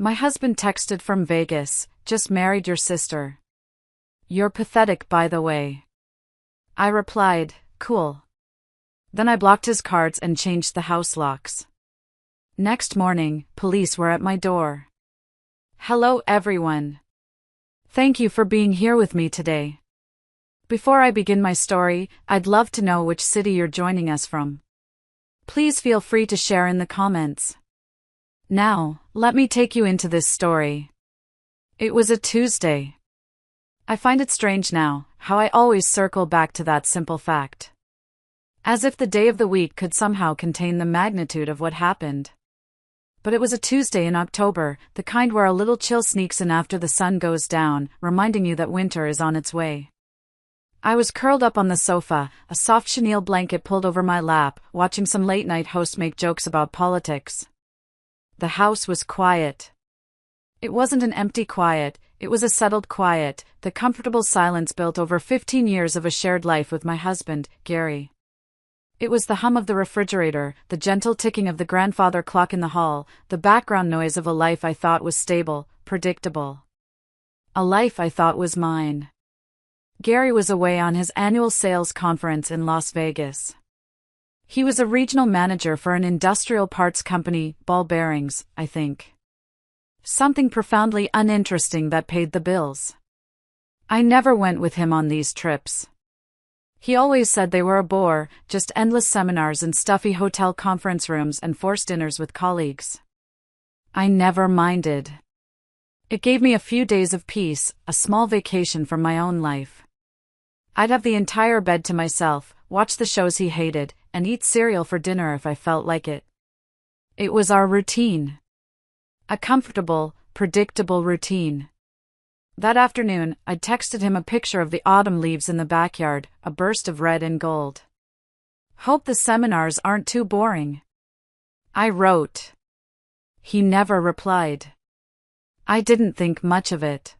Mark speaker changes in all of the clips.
Speaker 1: My husband texted from Vegas, just married your sister. You're pathetic, by the way. I replied, cool. Then I blocked his cards and changed the house locks. Next morning, police were at my door. Hello everyone. Thank you for being here with me today. Before I begin my story, I'd love to know which city you're joining us from. Please feel free to share in the comments. Now, let me take you into this story. It was a Tuesday. I find it strange now, how I always circle back to that simple fact. As if the day of the week could somehow contain the magnitude of what happened. But it was a Tuesday in October, the kind where a little chill sneaks in after the sun goes down, reminding you that winter is on its way. I was curled up on the sofa, a soft chenille blanket pulled over my lap, watching some late-night host make jokes about politics. The house was quiet. It wasn't an empty quiet, it was a settled quiet, the comfortable silence built over 15 years of a shared life with my husband, Gary. It was the hum of the refrigerator, the gentle ticking of the grandfather clock in the hall, the background noise of a life I thought was stable, predictable. A life I thought was mine. Gary was away on his annual sales conference in Las Vegas. He was a regional manager for an industrial parts company, ball bearings, I think. Something profoundly uninteresting that paid the bills. I never went with him on these trips. He always said they were a bore, just endless seminars and stuffy hotel conference rooms and forced dinners with colleagues. I never minded. It gave me a few days of peace, a small vacation from my own life. I'd have the entire bed to myself, watch the shows he hated, and eat cereal for dinner if I felt like it. It was our routine. A comfortable, predictable routine. That afternoon, I'd texted him a picture of the autumn leaves in the backyard, a burst of red and gold. Hope the seminars aren't too boring. I wrote. He never replied. I didn't think much of it.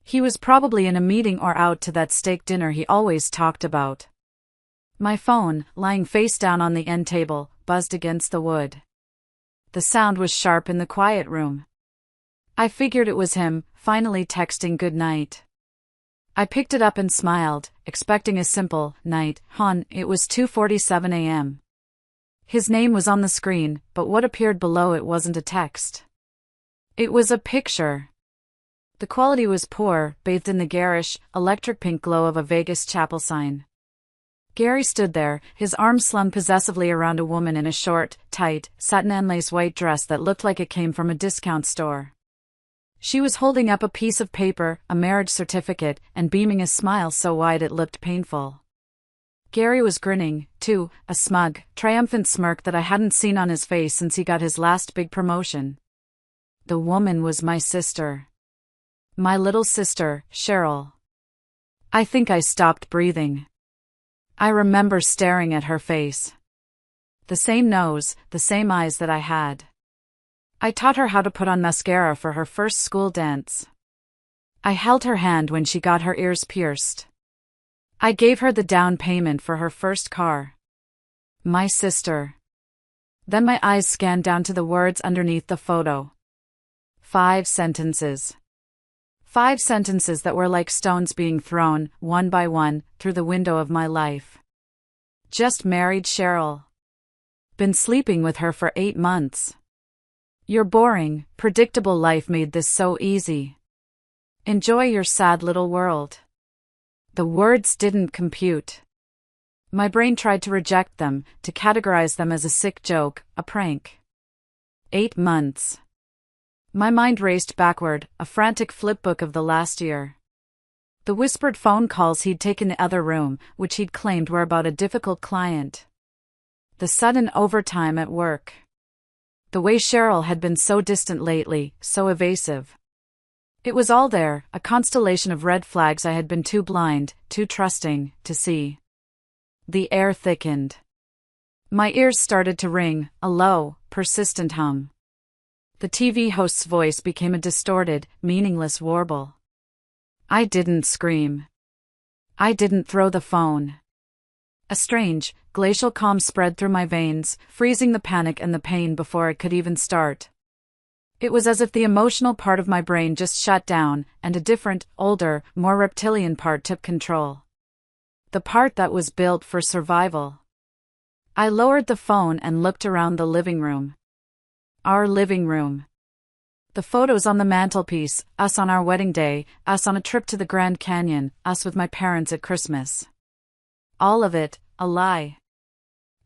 Speaker 1: He was probably in a meeting or out to that steak dinner he always talked about. My phone, lying face down on the end table, buzzed against the wood. The sound was sharp in the quiet room. I figured it was him, finally texting good night. I picked it up and smiled, expecting a simple, night, hon. It was 2:47 a.m. His name was on the screen, but what appeared below it wasn't a text. It was a picture. The quality was poor, bathed in the garish, electric pink glow of a Vegas chapel sign. Gary stood there, his arms slung possessively around a woman in a short, tight, satin and lace white dress that looked like it came from a discount store. She was holding up a piece of paper, a marriage certificate, and beaming a smile so wide it looked painful. Gary was grinning, too, a smug, triumphant smirk that I hadn't seen on his face since he got his last big promotion. The woman was my sister. My little sister, Cheryl. I think I stopped breathing. I remember staring at her face. The same nose, the same eyes that I had. I taught her how to put on mascara for her first school dance. I held her hand when she got her ears pierced. I gave her the down payment for her first car. My sister. Then my eyes scanned down to the words underneath the photo. 5 sentences. 5 sentences that were like stones being thrown, one by one, through the window of my life. Just married Cheryl. Been sleeping with her for 8 months. Your boring, predictable life made this so easy. Enjoy your sad little world. The words didn't compute. My brain tried to reject them, to categorize them as a sick joke, a prank. 8 months. My mind raced backward, a frantic flipbook of the last year. The whispered phone calls he'd taken in the other room, which he'd claimed were about a difficult client. The sudden overtime at work. The way Cheryl had been so distant lately, so evasive. It was all there, a constellation of red flags I had been too blind, too trusting, to see. The air thickened. My ears started to ring, a low, persistent hum. The TV host's voice became a distorted, meaningless warble. I didn't scream. I didn't throw the phone. A strange, glacial calm spread through my veins, freezing the panic and the pain before it could even start. It was as if the emotional part of my brain just shut down, and a different, older, more reptilian part took control. The part that was built for survival. I lowered the phone and looked around the living room. Our living room. The photos on the mantelpiece, us on our wedding day, us on a trip to the Grand Canyon, us with my parents at Christmas. All of it, a lie.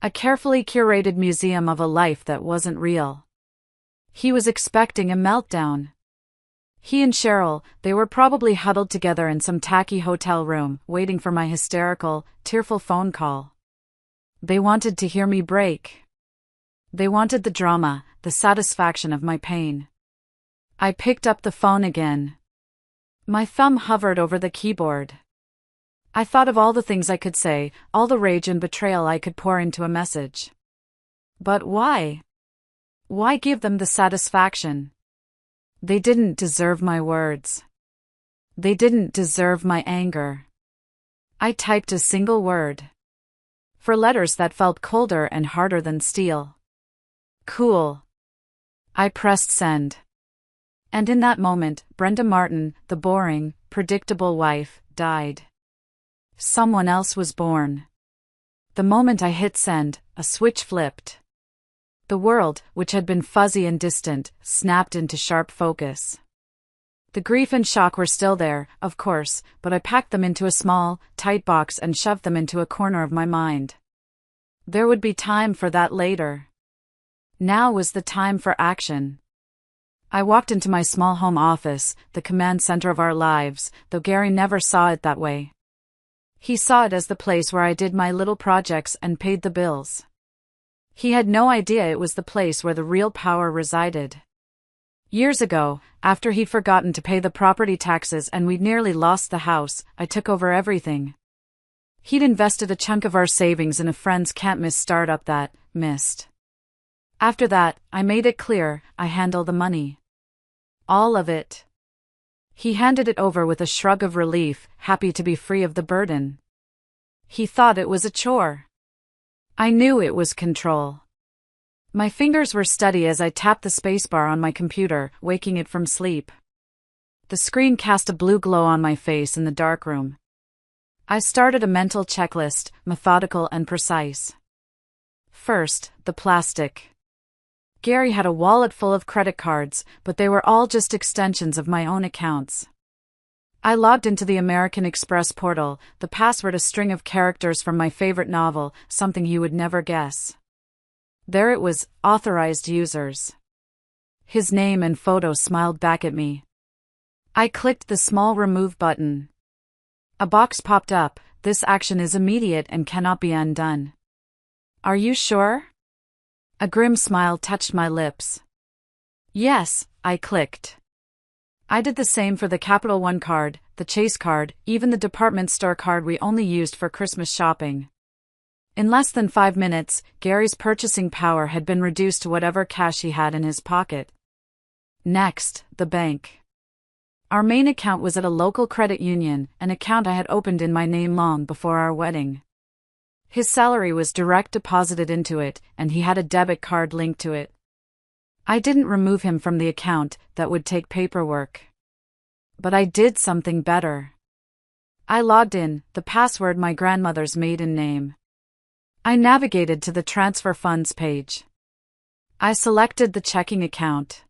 Speaker 1: A carefully curated museum of a life that wasn't real. He was expecting a meltdown. He and Cheryl, they were probably huddled together in some tacky hotel room, waiting for my hysterical, tearful phone call. They wanted to hear me break. They wanted the drama, the satisfaction of my pain. I picked up the phone again. My thumb hovered over the keyboard. I thought of all the things I could say, all the rage and betrayal I could pour into a message. But why? Why give them the satisfaction? They didn't deserve my words. They didn't deserve my anger. I typed a single word. For letters that felt colder and harder than steel. Cool. I pressed send. And in that moment, Brenda Martin, the boring, predictable wife, died. Someone else was born. The moment I hit send, a switch flipped. The world, which had been fuzzy and distant, snapped into sharp focus. The grief and shock were still there, of course, but I packed them into a small, tight box and shoved them into a corner of my mind. There would be time for that later. Now was the time for action. I walked into my small home office, the command center of our lives, though Gary never saw it that way. He saw it as the place where I did my little projects and paid the bills. He had no idea it was the place where the real power resided. Years ago, after he'd forgotten to pay the property taxes and we'd nearly lost the house, I took over everything. He'd invested a chunk of our savings in a friend's can't-miss startup that missed. After that, I made it clear, I handle the money. All of it. He handed it over with a shrug of relief, happy to be free of the burden. He thought it was a chore. I knew it was control. My fingers were steady as I tapped the spacebar on my computer, waking it from sleep. The screen cast a blue glow on my face in the darkroom. I started a mental checklist, methodical and precise. First, the plastic. Gary had a wallet full of credit cards, but they were all just extensions of my own accounts. I logged into the American Express portal, the password a string of characters from my favorite novel, something you would never guess. There it was, authorized users. His name and photo smiled back at me. I clicked the small remove button. A box popped up, this action is immediate and cannot be undone. Are you sure? A grim smile touched my lips. Yes, I clicked. I did the same for the Capital One card, the Chase card, even the department store card we only used for Christmas shopping. In less than 5 minutes, Gary's purchasing power had been reduced to whatever cash he had in his pocket. Next, the bank. Our main account was at a local credit union, an account I had opened in my name long before our wedding. His salary was direct deposited into it, and he had a debit card linked to it. I didn't remove him from the account, that would take paperwork. But I did something better. I logged in, the password my grandmother's maiden name. I navigated to the transfer funds page. I selected the checking account.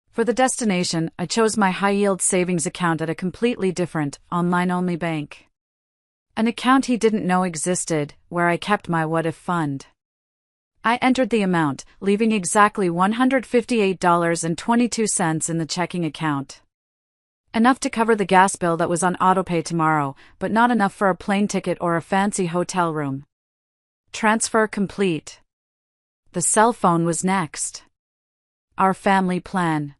Speaker 1: For the destination, I chose my high-yield savings account at a completely different, online-only bank. An account he didn't know existed, where I kept my what-if fund. I entered the amount, leaving exactly $158.22 in the checking account. Enough to cover the gas bill that was on autopay tomorrow, but not enough for a plane ticket or a fancy hotel room. Transfer complete. The cell phone was next. Our family plan.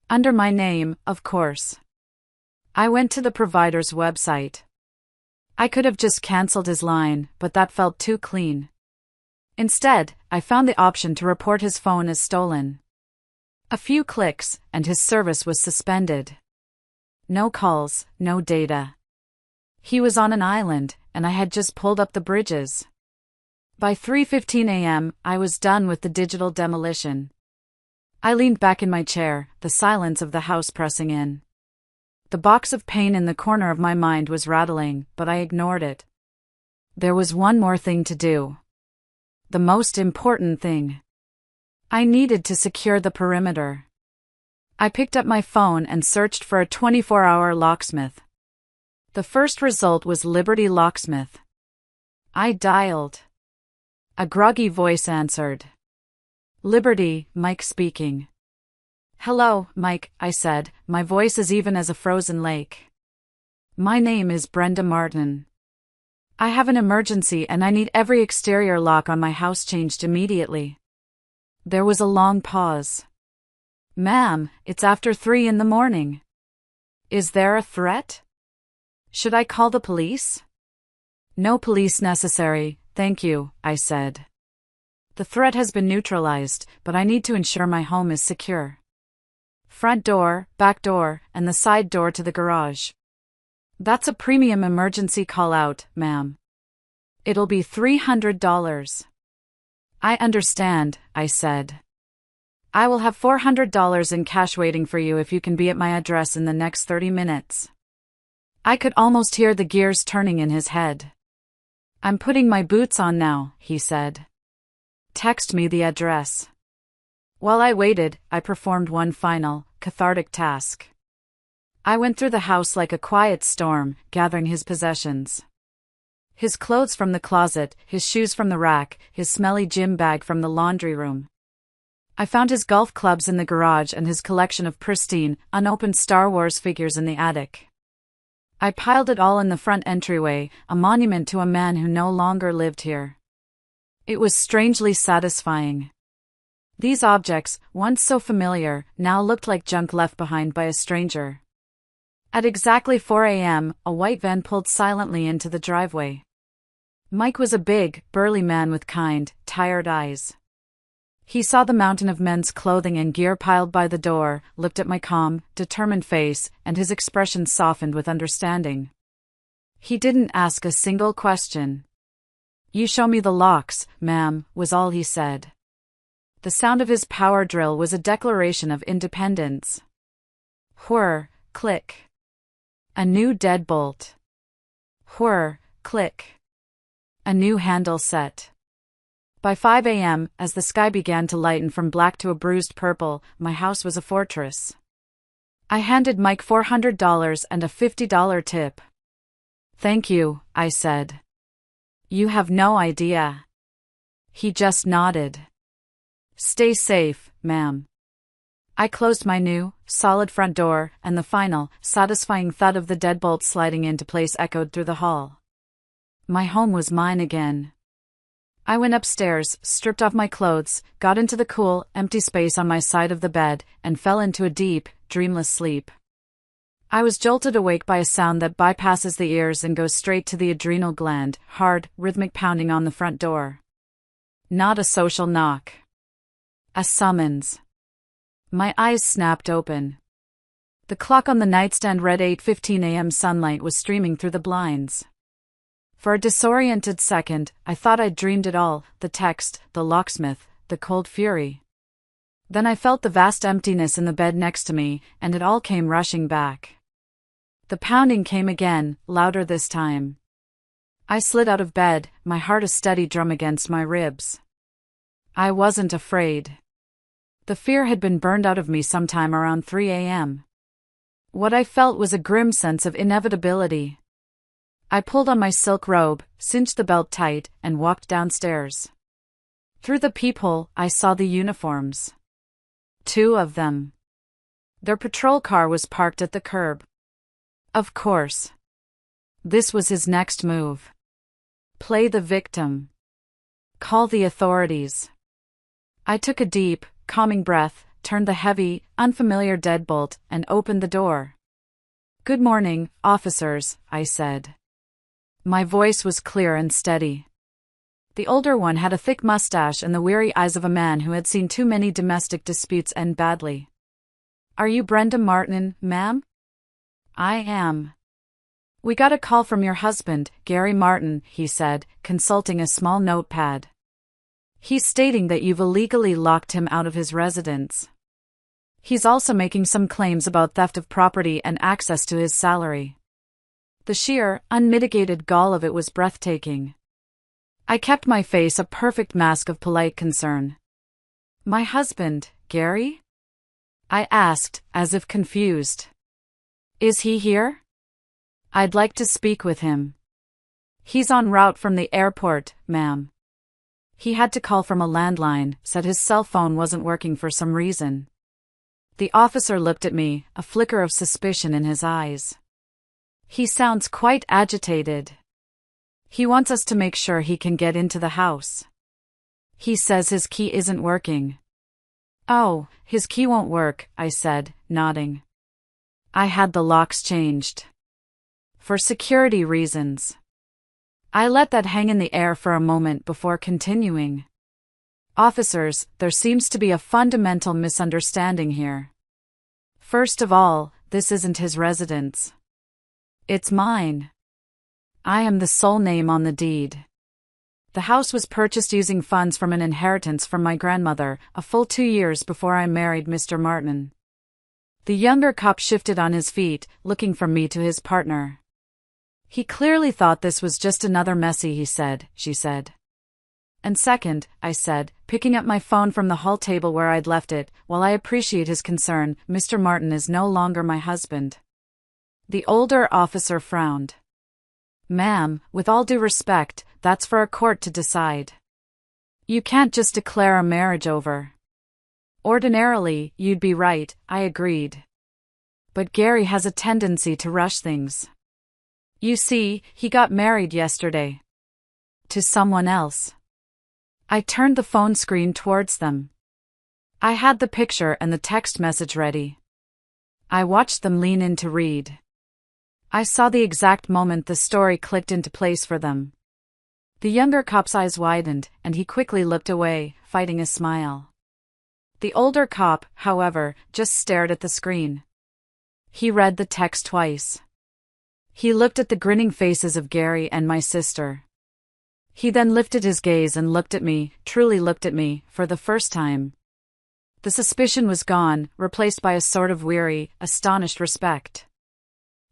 Speaker 1: Under my name, of course. I went to the provider's website. I could have just cancelled his line, but that felt too clean. Instead, I found the option to report his phone as stolen. A few clicks, and his service was suspended. No calls, no data. He was on an island, and I had just pulled up the bridges. By 3:15 a.m., I was done with the digital demolition. I leaned back in my chair, the silence of the house pressing in. The box of pain in the corner of my mind was rattling, but I ignored it. There was one more thing to do. The most important thing. I needed to secure the perimeter. I picked up my phone and searched for a 24-hour locksmith. The first result was Liberty Locksmith. I dialed. A groggy voice answered. Liberty, Mike speaking. Hello, Mike, I said, my voice as even as a frozen lake. My name is Brenda Martin. I have an emergency and I need every exterior lock on my house changed immediately. There was a long pause. Ma'am, it's after 3 in the morning. Is there a threat? Should I call the police? No police necessary, thank you, I said. The threat has been neutralized, but I need to ensure my home is secure. Front door, back door, and the side door to the garage. That's a premium emergency call-out, ma'am. It'll be $300. I understand, I said. I will have $400 in cash waiting for you if you can be at my address in the next 30 minutes. I could almost hear the gears turning in his head. I'm putting my boots on now, he said. Text me the address. While I waited, I performed one final, cathartic task. I went through the house like a quiet storm, gathering his possessions. His clothes from the closet, his shoes from the rack, his smelly gym bag from the laundry room. I found his golf clubs in the garage and his collection of pristine, unopened Star Wars figures in the attic. I piled it all in the front entryway, a monument to a man who no longer lived here. It was strangely satisfying. These objects, once so familiar, now looked like junk left behind by a stranger. At exactly 4 a.m., a white van pulled silently into the driveway. Mike was a big, burly man with kind, tired eyes. He saw the mountain of men's clothing and gear piled by the door, looked at my calm, determined face, and his expression softened with understanding. He didn't ask a single question. You show me the locks, ma'am, was all he said. The sound of his power drill was a declaration of independence. Whir, click. A new deadbolt. Whir, click. A new handle set. By 5 a.m., as the sky began to lighten from black to a bruised purple, my house was a fortress. I handed Mike $400 and a $50 tip. Thank you, I said. You have no idea. He just nodded. Stay safe, ma'am. I closed my new, solid front door, and the final, satisfying thud of the deadbolt sliding into place echoed through the hall. My home was mine again. I went upstairs, stripped off my clothes, got into the cool, empty space on my side of the bed, and fell into a deep, dreamless sleep. I was jolted awake by a sound that bypasses the ears and goes straight to the adrenal gland, hard, rhythmic pounding on the front door. Not a social knock. A summons. My eyes snapped open. The clock on the nightstand read 8:15 a.m. Sunlight was streaming through the blinds. For a disoriented second, I thought I'd dreamed it all, the text, the locksmith, the cold fury. Then I felt the vast emptiness in the bed next to me, and it all came rushing back. The pounding came again, louder this time. I slid out of bed, my heart a steady drum against my ribs. I wasn't afraid. The fear had been burned out of me sometime around 3 a.m. What I felt was a grim sense of inevitability. I pulled on my silk robe, cinched the belt tight, and walked downstairs. Through the peephole, I saw the uniforms. 2 of them. Their patrol car was parked at the curb. Of course. This was his next move. Play the victim. Call the authorities. I took a deep, calming breath, turned the heavy, unfamiliar deadbolt, and opened the door. Good morning, officers, I said. My voice was clear and steady. The older one had a thick mustache and the weary eyes of a man who had seen too many domestic disputes end badly. Are you Brenda Martin, ma'am? I am. We got a call from your husband, Gary Martin, he said, consulting a small notepad. He's stating that you've illegally locked him out of his residence. He's also making some claims about theft of property and access to his salary. The sheer, unmitigated gall of it was breathtaking. I kept my face a perfect mask of polite concern. My husband, Gary? I asked, as if confused. Is he here? I'd like to speak with him. He's en route from the airport, ma'am. He had to call from a landline, said his cell phone wasn't working for some reason. The officer looked at me, a flicker of suspicion in his eyes. He sounds quite agitated. He wants us to make sure he can get into the house. He says his key isn't working. Oh, his key won't work, I said, nodding. I had the locks changed. For security reasons. I let that hang in the air for a moment before continuing. Officers, there seems to be a fundamental misunderstanding here. First of all, this isn't his residence. It's mine. I am the sole name on the deed. The house was purchased using funds from an inheritance from my grandmother, a full 2 years before I married Mr. Martin. The younger cop shifted on his feet, looking from me to his partner. He clearly thought this was just another messy she said. And second, I said, picking up my phone from the hall table where I'd left it, while I appreciate his concern, Mr. Martin is no longer my husband. The older officer frowned. Ma'am, with all due respect, that's for a court to decide. You can't just declare a marriage over. Ordinarily, you'd be right, I agreed. But Gary has a tendency to rush things. You see, he got married yesterday. To someone else. I turned the phone screen towards them. I had the picture and the text message ready. I watched them lean in to read. I saw the exact moment the story clicked into place for them. The younger cop's eyes widened, and he quickly looked away, fighting a smile. The older cop, however, just stared at the screen. He read the text twice. He looked at the grinning faces of Gary and my sister. He then lifted his gaze and looked at me, truly looked at me, for the first time. The suspicion was gone, replaced by a sort of weary, astonished respect.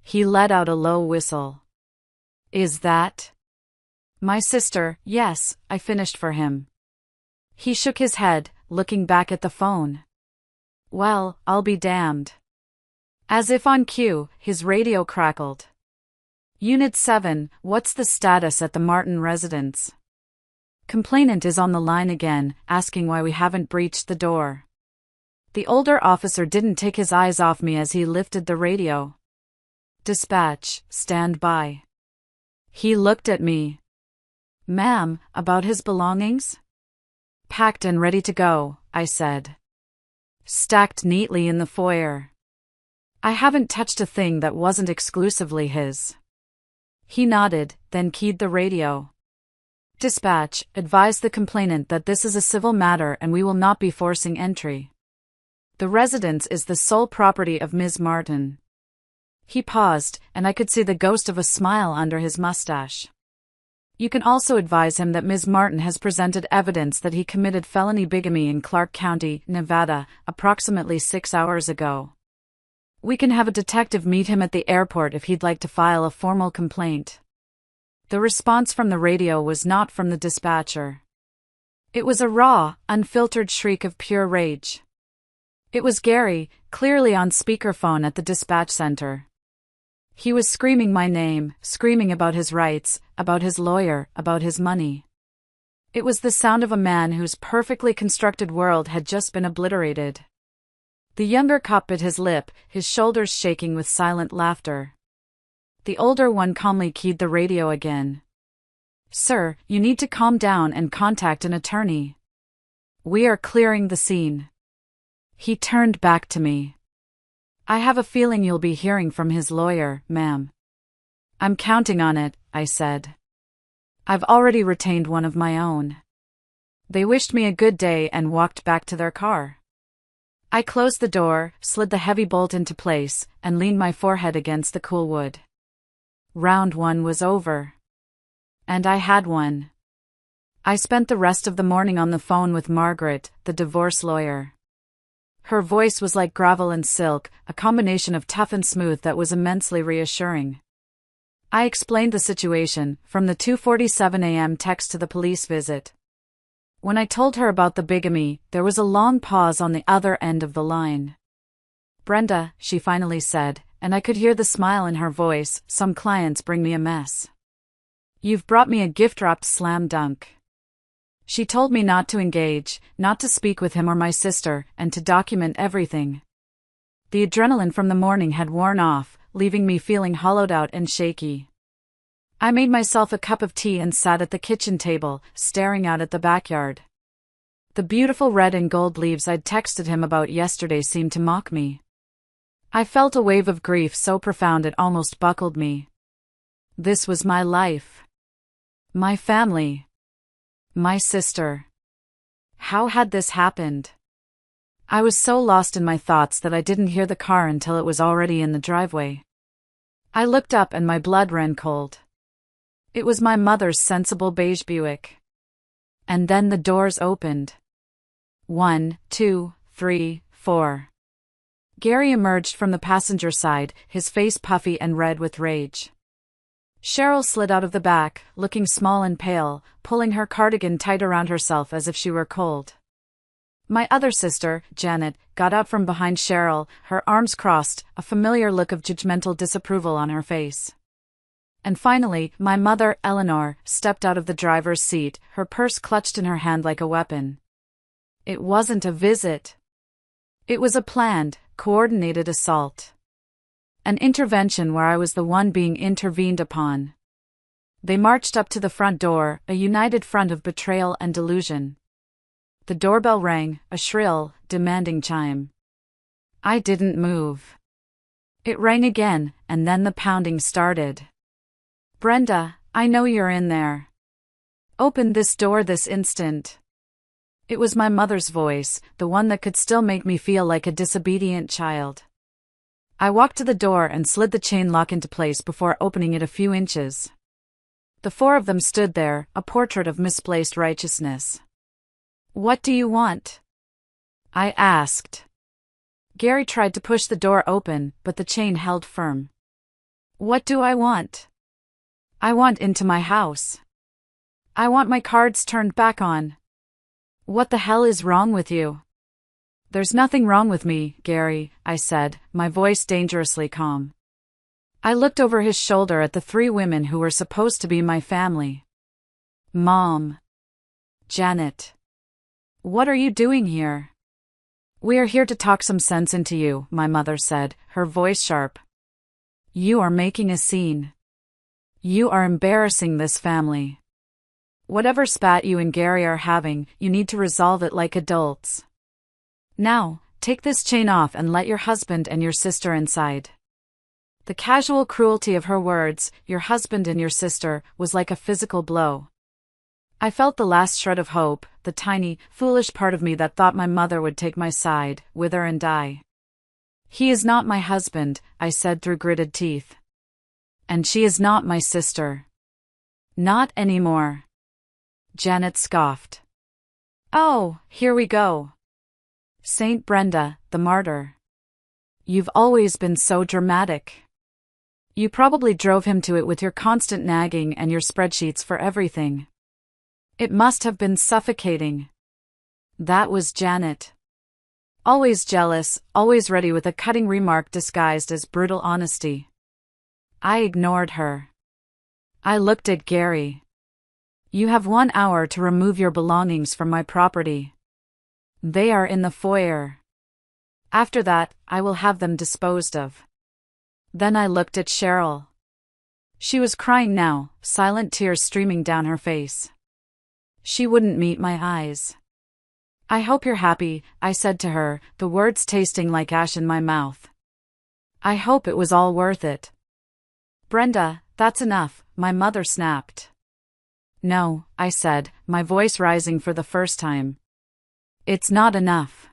Speaker 1: He let out a low whistle. Is that? My sister, yes, I finished for him. He shook his head, looking back at the phone. Well, I'll be damned. As if on cue, his radio crackled. Unit 7, what's the status at the Martin residence? Complainant is on the line again, asking why we haven't breached the door. The older officer didn't take his eyes off me as he lifted the radio. Dispatch, stand by. He looked at me. Ma'am, about his belongings? Packed and ready to go, I said. Stacked neatly in the foyer. I haven't touched a thing that wasn't exclusively his. He nodded, then keyed the radio. Dispatch, advise the complainant that this is a civil matter and we will not be forcing entry. The residence is the sole property of Ms. Martin. He paused, and I could see the ghost of a smile under his mustache. You can also advise him that Ms. Martin has presented evidence that he committed felony bigamy in Clark County, Nevada, approximately 6 hours ago. We can have a detective meet him at the airport if he'd like to file a formal complaint. The response from the radio was not from the dispatcher. It was a raw, unfiltered shriek of pure rage. It was Gary, clearly on speakerphone at the dispatch center. He was screaming my name, screaming about his rights, about his lawyer, about his money. It was the sound of a man whose perfectly constructed world had just been obliterated. The younger cop bit his lip, his shoulders shaking with silent laughter. The older one calmly keyed the radio again. Sir, you need to calm down and contact an attorney. We are clearing the scene. He turned back to me. I have a feeling you'll be hearing from his lawyer, ma'am. I'm counting on it, I said. I've already retained one of my own. They wished me a good day and walked back to their car. I closed the door, slid the heavy bolt into place, and leaned my forehead against the cool wood. Round 1 was over. And I had one. I spent the rest of the morning on the phone with Margaret, the divorce lawyer. Her voice was like gravel and silk, a combination of tough and smooth that was immensely reassuring. I explained the situation, from the 2:47 a.m. text to the police visit. When I told her about the bigamy, there was a long pause on the other end of the line. "Brenda," she finally said, and I could hear the smile in her voice, "some clients bring me a mess. You've brought me a gift-wrapped slam dunk." She told me not to engage, not to speak with him or my sister, and to document everything. The adrenaline from the morning had worn off, leaving me feeling hollowed out and shaky. I made myself a cup of tea and sat at the kitchen table, staring out at the backyard. The beautiful red and gold leaves I'd texted him about yesterday seemed to mock me. I felt a wave of grief so profound it almost buckled me. This was my life. My family. My sister. How had this happened? I was so lost in my thoughts that I didn't hear the car until it was already in the driveway. I looked up and my blood ran cold. It was my mother's sensible beige Buick. And then the doors opened. 1, 2, 3, 4. Gary emerged from the passenger side, his face puffy and red with rage. Cheryl slid out of the back, looking small and pale, pulling her cardigan tight around herself as if she were cold. My other sister, Janet, got out from behind Cheryl, her arms crossed, a familiar look of judgmental disapproval on her face. And finally, my mother, Eleanor, stepped out of the driver's seat, her purse clutched in her hand like a weapon. It wasn't a visit. It was a planned, coordinated assault. An intervention where I was the one being intervened upon. They marched up to the front door, a united front of betrayal and delusion. The doorbell rang, a shrill, demanding chime. I didn't move. It rang again, and then the pounding started. "Brenda, I know you're in there. Open this door this instant." It was my mother's voice, the one that could still make me feel like a disobedient child. I walked to the door and slid the chain lock into place before opening it a few inches. The four of them stood there, a portrait of misplaced righteousness. "What do you want?" I asked. Gary tried to push the door open, but the chain held firm. "What do I want? I want into my house. I want my cards turned back on. What the hell is wrong with you?" "There's nothing wrong with me, Gary," I said, my voice dangerously calm. I looked over his shoulder at the three women who were supposed to be my family. "Mom. Janet. What are you doing here?" "We are here to talk some sense into you," my mother said, her voice sharp. "You are making a scene. You are embarrassing this family. Whatever spat you and Gary are having, you need to resolve it like adults. Now, take this chain off and let your husband and your sister inside." The casual cruelty of her words, "your husband and your sister," was like a physical blow. I felt the last shred of hope, the tiny, foolish part of me that thought my mother would take my side, wither and die. "He is not my husband," I said through gritted teeth. "And she is not my sister. Not anymore." Janet scoffed. "Oh, here we go. Saint Brenda, the martyr. You've always been so dramatic. You probably drove him to it with your constant nagging and your spreadsheets for everything. It must have been suffocating." That was Janet. Always jealous, always ready with a cutting remark disguised as brutal honesty. I ignored her. I looked at Gary. "You have 1 hour to remove your belongings from my property. They are in the foyer. After that, I will have them disposed of." Then I looked at Cheryl. She was crying now, silent tears streaming down her face. She wouldn't meet my eyes. "I hope you're happy," I said to her, the words tasting like ash in my mouth. "I hope it was all worth it." "Brenda, that's enough," my mother snapped. "No," I said, my voice rising for the first time. "It's not enough.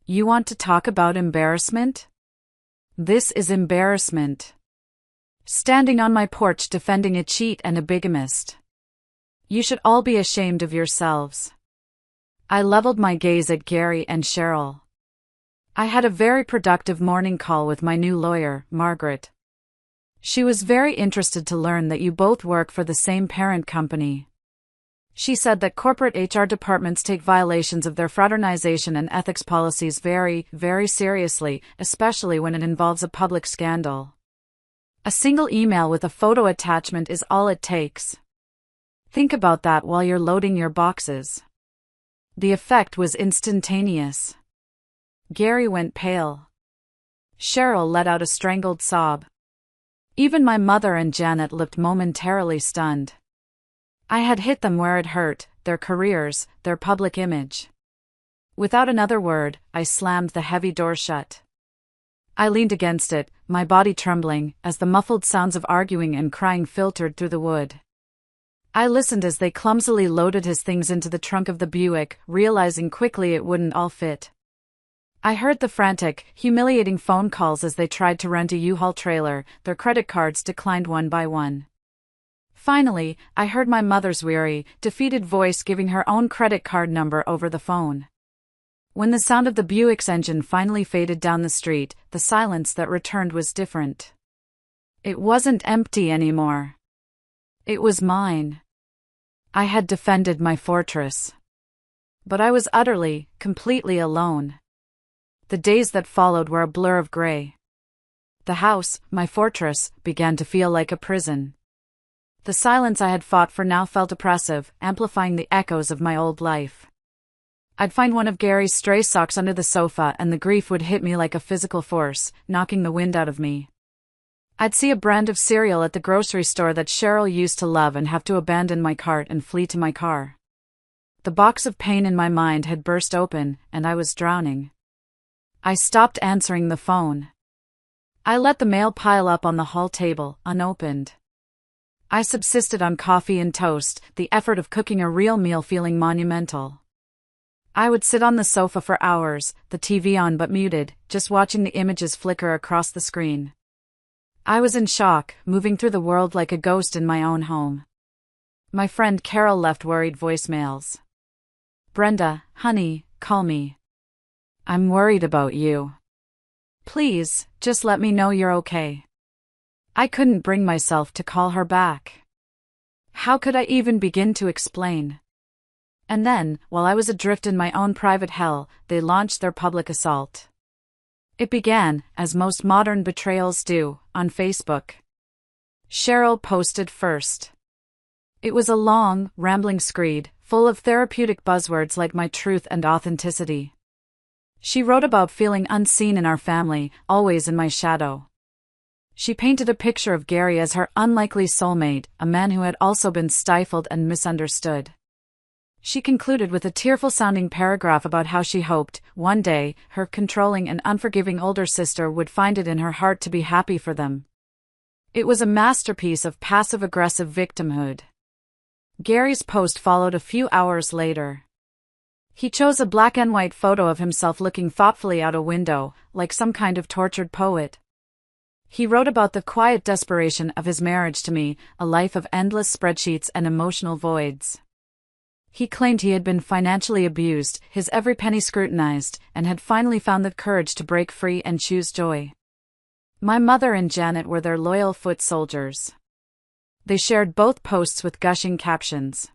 Speaker 1: You want to talk about embarrassment? This is embarrassment. Standing on my porch defending a cheat and a bigamist. You should all be ashamed of yourselves." I leveled my gaze at Gary and Cheryl. I had a very productive morning call with my new lawyer, Margaret. She was very interested to learn that you both work for the same parent company. She said that corporate HR departments take violations of their fraternization and ethics policies very, very seriously, especially when it involves a public scandal. A single email with a photo attachment is all it takes. Think about that while you're loading your boxes. The effect was instantaneous. Gary went pale. Cheryl let out a strangled sob. Even my mother and Janet looked momentarily stunned. I had hit them where it hurt, their careers, their public image. Without another word, I slammed the heavy door shut. I leaned against it, my body trembling, as the muffled sounds of arguing and crying filtered through the wood. I listened as they clumsily loaded his things into the trunk of the Buick, realizing quickly it wouldn't all fit. I heard the frantic, humiliating phone calls as they tried to rent a U-Haul trailer, their credit cards declined one by one. Finally, I heard my mother's weary, defeated voice giving her own credit card number over the phone. When the sound of the Buick's engine finally faded down the street, the silence that returned was different. It wasn't empty anymore. It was mine. I had defended my fortress. But I was utterly, completely alone. The days that followed were a blur of gray. The house, my fortress, began to feel like a prison. The silence I had fought for now felt oppressive, amplifying the echoes of my old life. I'd find one of Gary's stray socks under the sofa and the grief would hit me like a physical force, knocking the wind out of me. I'd see a brand of cereal at the grocery store that Cheryl used to love and have to abandon my cart and flee to my car. The box of pain in my mind had burst open, and I was drowning. I stopped answering the phone. I let the mail pile up on the hall table, unopened. I subsisted on coffee and toast, the effort of cooking a real meal feeling monumental. I would sit on the sofa for hours, the TV on but muted, just watching the images flicker across the screen. I was in shock, moving through the world like a ghost in my own home. My friend Carol left worried voicemails. "Brenda, honey, call me. I'm worried about you. Please, just let me know you're okay." I couldn't bring myself to call her back. How could I even begin to explain? And then, while I was adrift in my own private hell, they launched their public assault. It began, as most modern betrayals do, on Facebook. Cheryl posted first. It was a long, rambling screed, full of therapeutic buzzwords like my truth and authenticity. She wrote about feeling unseen in our family, always in my shadow. She painted a picture of Gary as her unlikely soulmate, a man who had also been stifled and misunderstood. She concluded with a tearful-sounding paragraph about how she hoped, one day, her controlling and unforgiving older sister would find it in her heart to be happy for them. It was a masterpiece of passive-aggressive victimhood. Gary's post followed a few hours later. He chose a black and white photo of himself looking thoughtfully out a window, like some kind of tortured poet. He wrote about the quiet desperation of his marriage to me, a life of endless spreadsheets and emotional voids. He claimed he had been financially abused, his every penny scrutinized, and had finally found the courage to break free and choose joy. My mother and Janet were their loyal foot soldiers. They shared both posts with gushing captions.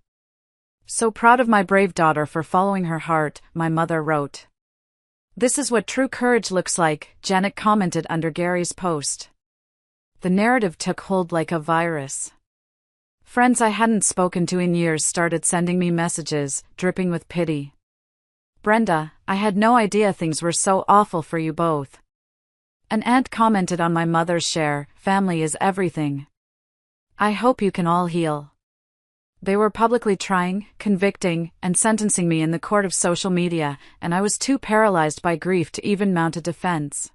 Speaker 1: "So proud of my brave daughter for following her heart," my mother wrote. "This is what true courage looks like," Janet commented under Gary's post. The narrative took hold like a virus. Friends I hadn't spoken to in years started sending me messages, dripping with pity. "Brenda, I had no idea things were so awful for you both." An aunt commented on my mother's share, "Family is everything. I hope you can all heal." They were publicly trying, convicting, and sentencing me in the court of social media, and I was too paralyzed by grief to even mount a defense.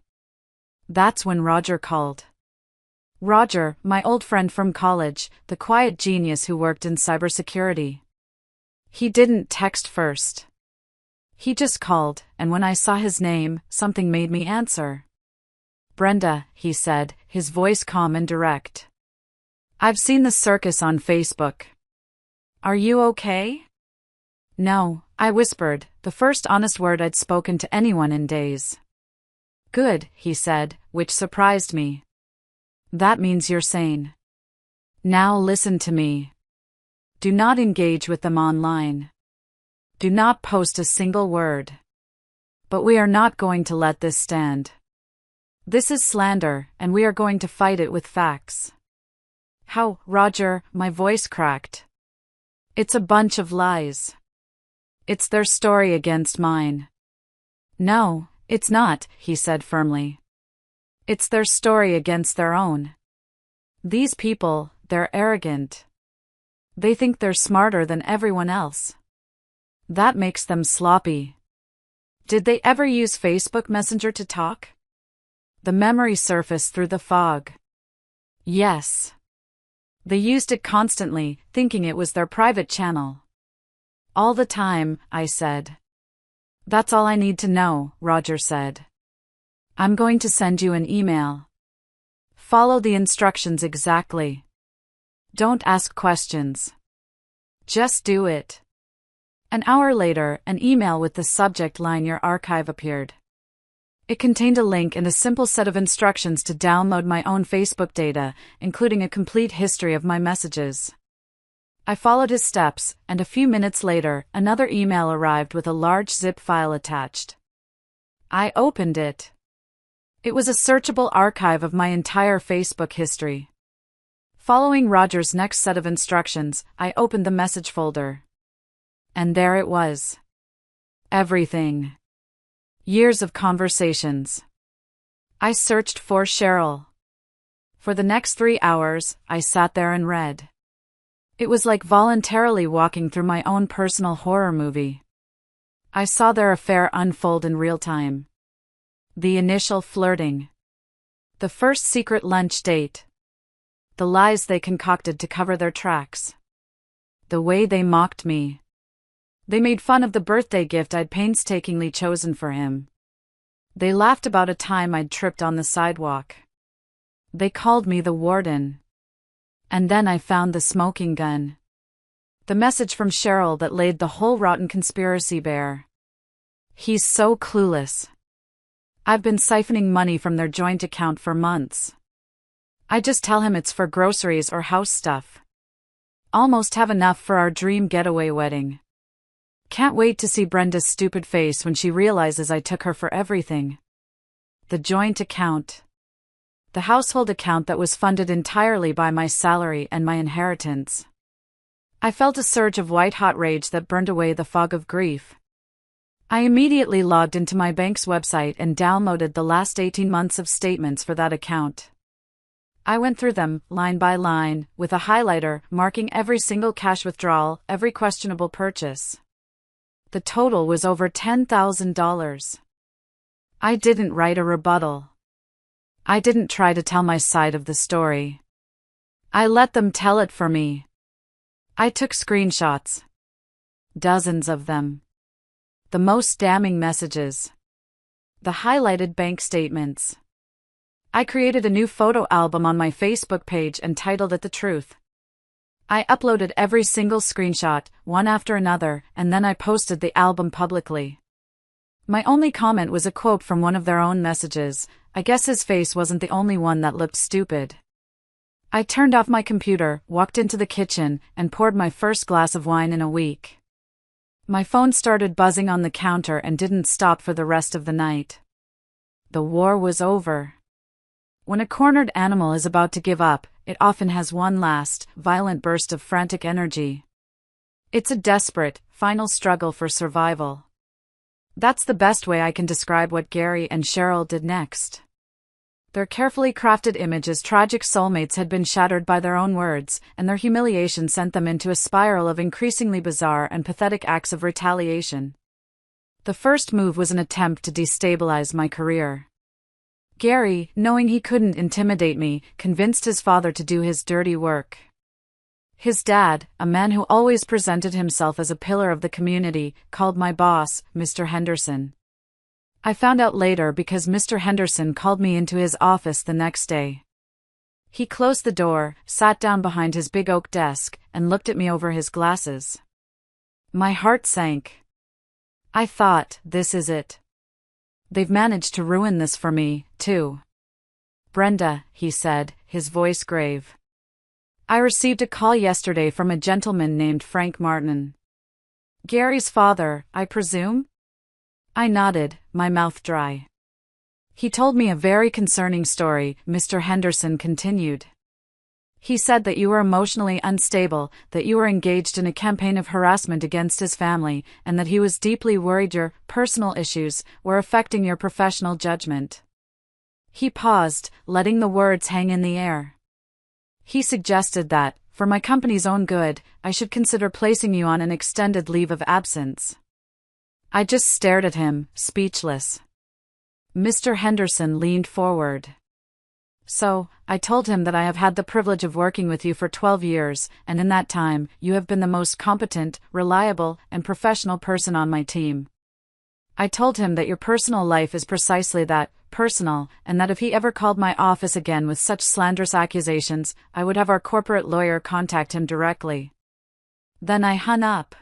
Speaker 1: That's when Roger called. Roger, my old friend from college, the quiet genius who worked in cybersecurity. He didn't text first. He just called, and when I saw his name, something made me answer. "Brenda," he said, his voice calm and direct. "I've seen the circus on Facebook. Are you okay?" "No," I whispered, the first honest word I'd spoken to anyone in days. Good, he said, which surprised me. That means you're sane. Now listen to me. Do not engage with them online. Do not post a single word. But we are not going to let this stand. This is slander, and we are going to fight it with facts. How, Roger? My voice cracked. It's a bunch of lies. It's their story against mine. No, it's not, he said firmly. It's their story against their own. These people, they're arrogant. They think they're smarter than everyone else. That makes them sloppy. Did they ever use Facebook Messenger to talk? The memory surfaced through the fog. Yes. They used it constantly, thinking it was their private channel. All the time, I said. That's all I need to know, Roger said. I'm going to send you an email. Follow the instructions exactly. Don't ask questions. Just do it. An hour later, an email with the subject line "Your archive" appeared. It contained a link and a simple set of instructions to download my own Facebook data, including a complete history of my messages. I followed his steps, and a few minutes later, another email arrived with a large zip file attached. I opened it. It was a searchable archive of my entire Facebook history. Following Roger's next set of instructions, I opened the message folder. And there it was. Everything. Years of conversations. I searched for Cheryl. For the next 3 hours, I sat there and read. It was like voluntarily walking through my own personal horror movie. I saw their affair unfold in real time. The initial flirting. The first secret lunch date. The lies they concocted to cover their tracks. The way they mocked me. They made fun of the birthday gift I'd painstakingly chosen for him. They laughed about a time I'd tripped on the sidewalk. They called me the warden. And then I found the smoking gun. The message from Cheryl that laid the whole rotten conspiracy bare. He's so clueless. I've been siphoning money from their joint account for months. I just tell him it's for groceries or house stuff. Almost have enough for our dream getaway wedding. Can't wait to see Brenda's stupid face when she realizes I took her for everything. The joint account. The household account that was funded entirely by my salary and my inheritance. I felt a surge of white-hot rage that burned away the fog of grief. I immediately logged into my bank's website and downloaded the last 18 months of statements for that account. I went through them, line by line, with a highlighter, marking every single cash withdrawal, every questionable purchase. The total was over $10,000. I didn't write a rebuttal. I didn't try to tell my side of the story. I let them tell it for me. I took screenshots. Dozens of them. The most damning messages. The highlighted bank statements. I created a new photo album on my Facebook page and titled it The Truth. I uploaded every single screenshot, one after another, and then I posted the album publicly. My only comment was a quote from one of their own messages. I guess his face wasn't the only one that looked stupid. I turned off my computer, walked into the kitchen, and poured my first glass of wine in a week. My phone started buzzing on the counter and didn't stop for the rest of the night. The war was over. When a cornered animal is about to give up, it often has one last, violent burst of frantic energy. It's a desperate, final struggle for survival. That's the best way I can describe what Gary and Cheryl did next. Their carefully crafted image as tragic soulmates had been shattered by their own words, and their humiliation sent them into a spiral of increasingly bizarre and pathetic acts of retaliation. The first move was an attempt to destabilize my career. Gary, knowing he couldn't intimidate me, convinced his father to do his dirty work. His dad, a man who always presented himself as a pillar of the community, called my boss, Mr. Henderson. I found out later because Mr. Henderson called me into his office the next day. He closed the door, sat down behind his big oak desk, and looked at me over his glasses. My heart sank. I thought, this is it. They've managed to ruin this for me, too. Brenda, he said, his voice grave. I received a call yesterday from a gentleman named Frank Martin. Gary's father, I presume? I nodded, my mouth dry. He told me a very concerning story, Mr. Henderson continued. He said that you were emotionally unstable, that you were engaged in a campaign of harassment against his family, and that he was deeply worried your personal issues were affecting your professional judgment. He paused, letting the words hang in the air. He suggested that, for my company's own good, I should consider placing you on an extended leave of absence. I just stared at him, speechless. Mr. Henderson leaned forward. So, I told him that I have had the privilege of working with you for 12 years, and in that time, you have been the most competent, reliable, and professional person on my team. I told him that your personal life is precisely that, personal, and that if he ever called my office again with such slanderous accusations, I would have our corporate lawyer contact him directly. Then I hung up.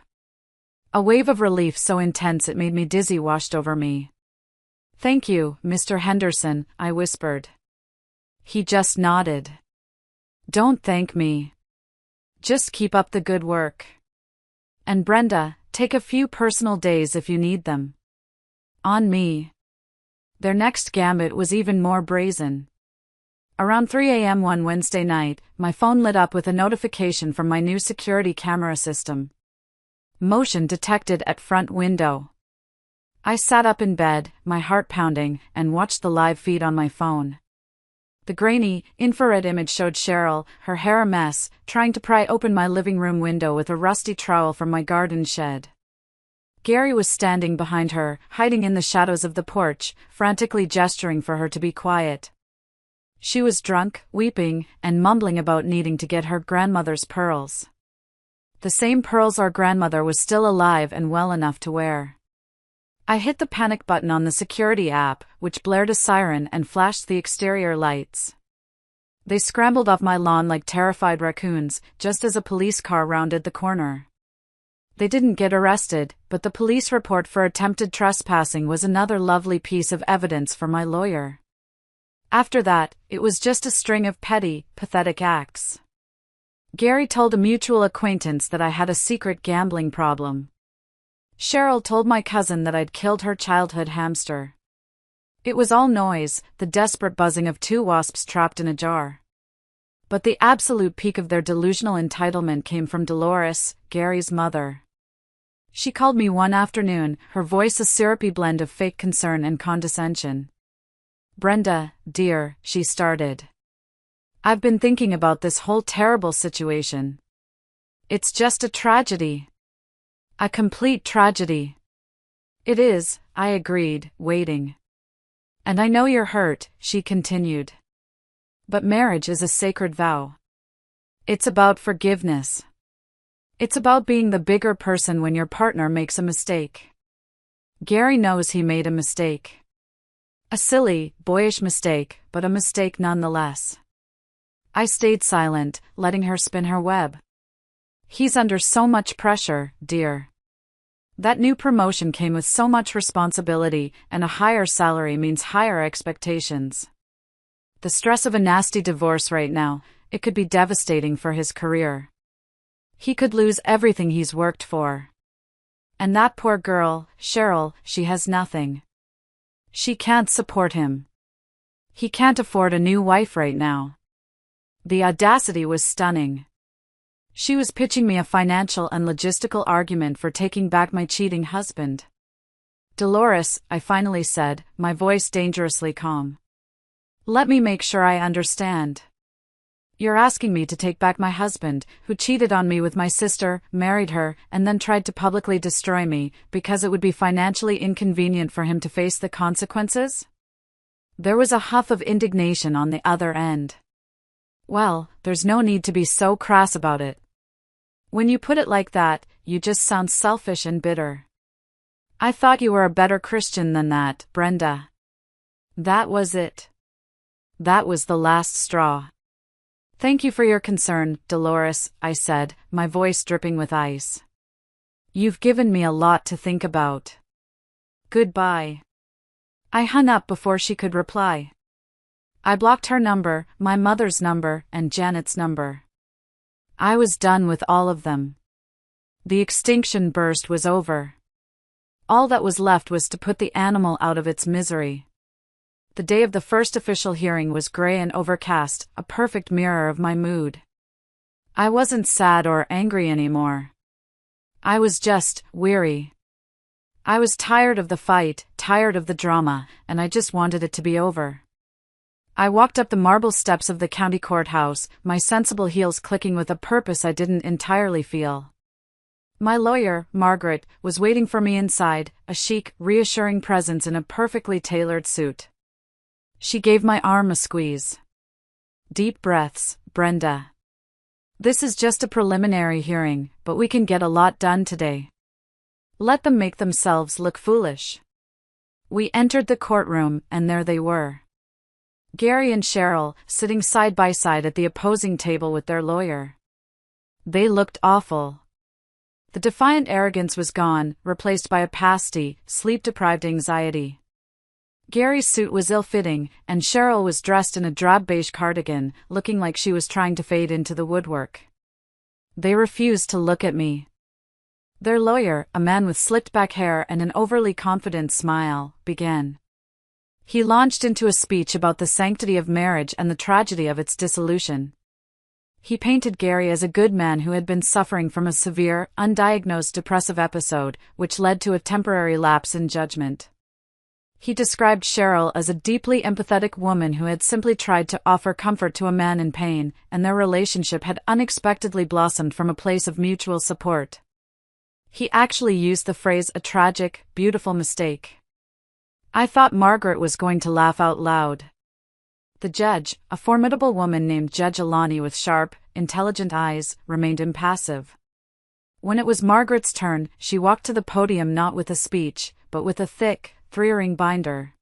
Speaker 1: A wave of relief so intense it made me dizzy washed over me. Thank you, Mr. Henderson, I whispered. He just nodded. Don't thank me. Just keep up the good work. And Brenda, take a few personal days if you need them. On me. Their next gambit was even more brazen. Around 3 a.m. one Wednesday night, my phone lit up with a notification from my new security camera system. Motion detected at front window. I sat up in bed, my heart pounding, and watched the live feed on my phone. The grainy, infrared image showed Cheryl, her hair a mess, trying to pry open my living room window with a rusty trowel from my garden shed. Gary was standing behind her, hiding in the shadows of the porch, frantically gesturing for her to be quiet. She was drunk, weeping, and mumbling about needing to get her grandmother's pearls. The same pearls our grandmother was still alive and well enough to wear. I hit the panic button on the security app, which blared a siren and flashed the exterior lights. They scrambled off my lawn like terrified raccoons, just as a police car rounded the corner. They didn't get arrested, but the police report for attempted trespassing was another lovely piece of evidence for my lawyer. After that, it was just a string of petty, pathetic acts. Gary told a mutual acquaintance that I had a secret gambling problem. Cheryl told my cousin that I'd killed her childhood hamster. It was all noise, the desperate buzzing of two wasps trapped in a jar. But the absolute peak of their delusional entitlement came from Dolores, Gary's mother. She called me one afternoon, her voice a syrupy blend of fake concern and condescension. Brenda, dear, she started. I've been thinking about this whole terrible situation. It's just a tragedy. A complete tragedy. It is, I agreed, waiting. And I know you're hurt, she continued. But marriage is a sacred vow. It's about forgiveness. It's about being the bigger person when your partner makes a mistake. Gary knows he made a mistake. A silly, boyish mistake, but a mistake nonetheless. I stayed silent, letting her spin her web. He's under so much pressure, dear. That new promotion came with so much responsibility, and a higher salary means higher expectations. The stress of a nasty divorce right now, it could be devastating for his career. He could lose everything he's worked for. And that poor girl, Cheryl, she has nothing. She can't support him. He can't afford a new wife right now. The audacity was stunning. She was pitching me a financial and logistical argument for taking back my cheating husband. Dolores, I finally said, my voice dangerously calm. Let me make sure I understand. You're asking me to take back my husband, who cheated on me with my sister, married her, and then tried to publicly destroy me, because it would be financially inconvenient for him to face the consequences? There was a huff of indignation on the other end. Well, there's no need to be so crass about it. When you put it like that, you just sound selfish and bitter. I thought you were a better Christian than that, Brenda. That was it. That was the last straw. Thank you for your concern, Dolores, I said, my voice dripping with ice. You've given me a lot to think about. Goodbye. I hung up before she could reply. I blocked her number, my mother's number, and Janet's number. I was done with all of them. The extinction burst was over. All that was left was to put the animal out of its misery. The day of the first official hearing was gray and overcast, a perfect mirror of my mood. I wasn't sad or angry anymore. I was just weary. I was tired of the fight, tired of the drama, and I just wanted it to be over. I walked up the marble steps of the county courthouse, my sensible heels clicking with a purpose I didn't entirely feel. My lawyer, Margaret, was waiting for me inside, a chic, reassuring presence in a perfectly tailored suit. She gave my arm a squeeze. Deep breaths, Brenda. This is just a preliminary hearing, but we can get a lot done today. Let them make themselves look foolish. We entered the courtroom, and there they were. Gary and Cheryl, sitting side by side at the opposing table with their lawyer. They looked awful. The defiant arrogance was gone, replaced by a pasty, sleep-deprived anxiety. Gary's suit was ill-fitting, and Cheryl was dressed in a drab beige cardigan, looking like she was trying to fade into the woodwork. They refused to look at me. Their lawyer, a man with slicked-back hair and an overly confident smile, began. He launched into a speech about the sanctity of marriage and the tragedy of its dissolution. He painted Gary as a good man who had been suffering from a severe, undiagnosed depressive episode, which led to a temporary lapse in judgment. He described Cheryl as a deeply empathetic woman who had simply tried to offer comfort to a man in pain, and their relationship had unexpectedly blossomed from a place of mutual support. He actually used the phrase a tragic, beautiful mistake. I thought Margaret was going to laugh out loud. The judge, a formidable woman named Judge Alani with sharp, intelligent eyes, remained impassive. When it was Margaret's turn, she walked to the podium not with a speech, but with a thick, three-ring binder.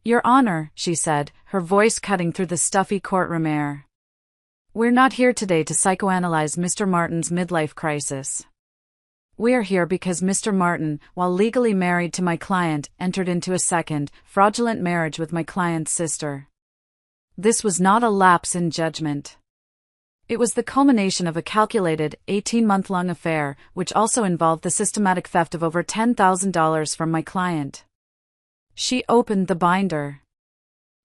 Speaker 1: Your Honor, she said, her voice cutting through the stuffy courtroom air. We're not here today to psychoanalyze Mr. Martin's midlife crisis. We are here because Mr. Martin, while legally married to my client, entered into a second, fraudulent marriage with my client's sister. This was not a lapse in judgment. It was the culmination of a calculated, 18-month-long affair, which also involved the systematic theft of over $10,000 from my client. She opened the binder.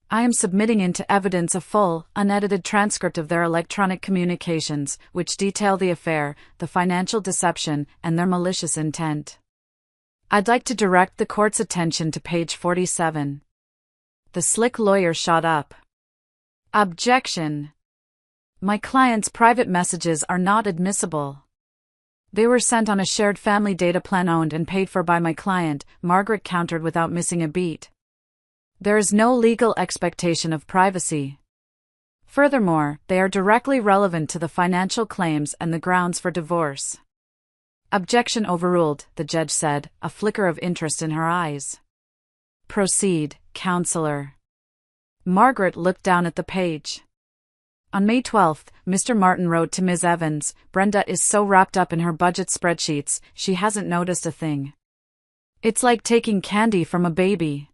Speaker 1: I am submitting into evidence a full, unedited transcript of their electronic communications, which detail the affair, the financial deception, and their malicious intent. I'd like to direct the court's attention to page 47. The slick lawyer shot up. Objection. My client's private messages are not admissible. They were sent on a shared family data plan owned and paid for by my client, Margaret countered without missing a beat. There is no legal expectation of privacy. Furthermore, they are directly relevant to the financial claims and the grounds for divorce. Objection overruled, the judge said, a flicker of interest in her eyes. Proceed, counselor. Margaret looked down at the page. On May 12, Mr. Martin wrote to Ms. Evans, Brenda is so wrapped up in her budget spreadsheets, she hasn't noticed a thing. It's like taking candy from a baby.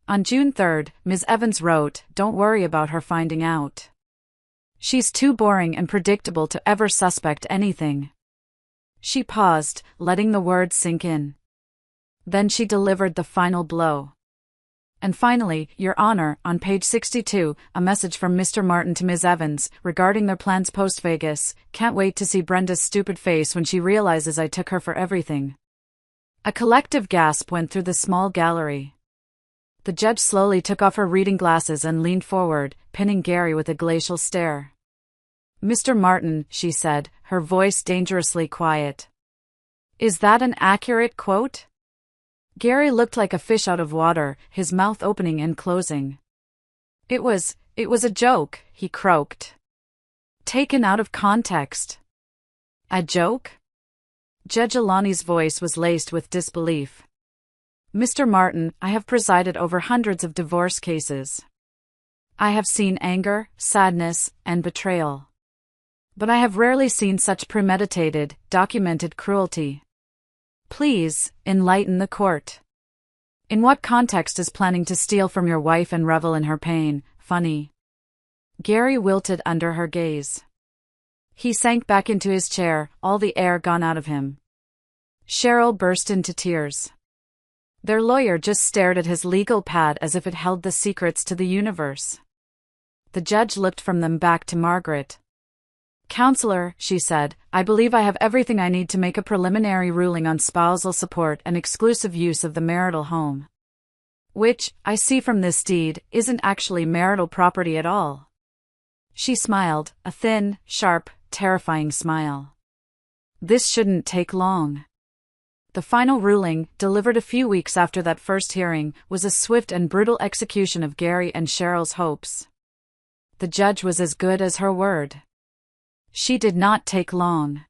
Speaker 1: On June 3, Ms. Evans wrote, don't worry about her finding out. She's too boring and predictable to ever suspect anything. She paused, letting the words sink in. Then she delivered the final blow. And finally, Your Honor, on page 62, a message from Mr. Martin to Ms. Evans, regarding their plans post-Vegas, can't wait to see Brenda's stupid face when she realizes I took her for everything. A collective gasp went through the small gallery. The judge slowly took off her reading glasses and leaned forward, pinning Gary with a glacial stare. Mr. Martin, she said, her voice dangerously quiet. Is that an accurate quote? Gary looked like a fish out of water, his mouth opening and closing. It was a joke, he croaked. Taken out of context. A joke? Judge Alani's voice was laced with disbelief. Mr. Martin, I have presided over hundreds of divorce cases. I have seen anger, sadness, and betrayal. But I have rarely seen such premeditated, documented cruelty. Please, enlighten the court. In what context is planning to steal from your wife and revel in her pain funny? Gary wilted under her gaze. He sank back into his chair, all the air gone out of him. Cheryl burst into tears. Their lawyer just stared at his legal pad as if it held the secrets to the universe. The judge looked from them back to Margaret. "Counselor," she said, "I believe I have everything I need to make a preliminary ruling on spousal support and exclusive use of the marital home. Which, I see from this deed, isn't actually marital property at all." She smiled, a thin, sharp, terrifying smile. "This shouldn't take long." The final ruling, delivered a few weeks after that first hearing, was a swift and brutal execution of Gary and Cheryl's hopes. The judge was as good as her word. She did not take long.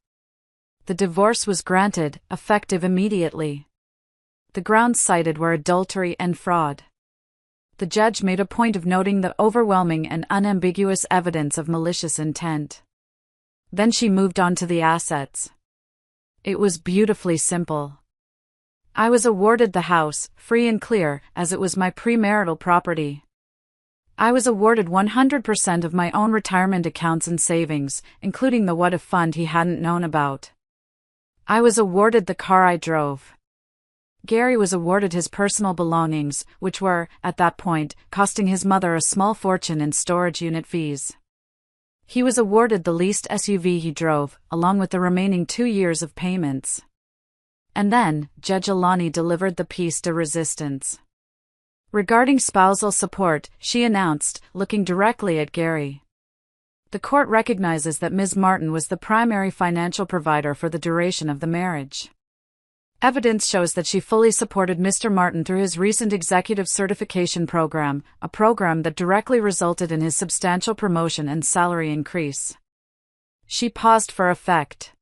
Speaker 1: The divorce was granted, effective immediately. The grounds cited were adultery and fraud. The judge made a point of noting the overwhelming and unambiguous evidence of malicious intent. Then she moved on to the assets. It was beautifully simple. I was awarded the house, free and clear, as it was my premarital property. I was awarded 100% of my own retirement accounts and savings, including the what-if fund he hadn't known about. I was awarded the car I drove. Gary was awarded his personal belongings, which were, at that point, costing his mother a small fortune in storage unit fees. He was awarded the leased SUV he drove, along with the remaining 2 years of payments. And then, Judge Alani delivered the piece de resistance. Regarding spousal support, she announced, looking directly at Gary. The court recognizes that Ms. Martin was the primary financial provider for the duration of the marriage. Evidence shows that she fully supported Mr. Martin through his recent executive certification program, a program that directly resulted in his substantial promotion and salary increase. She paused for effect.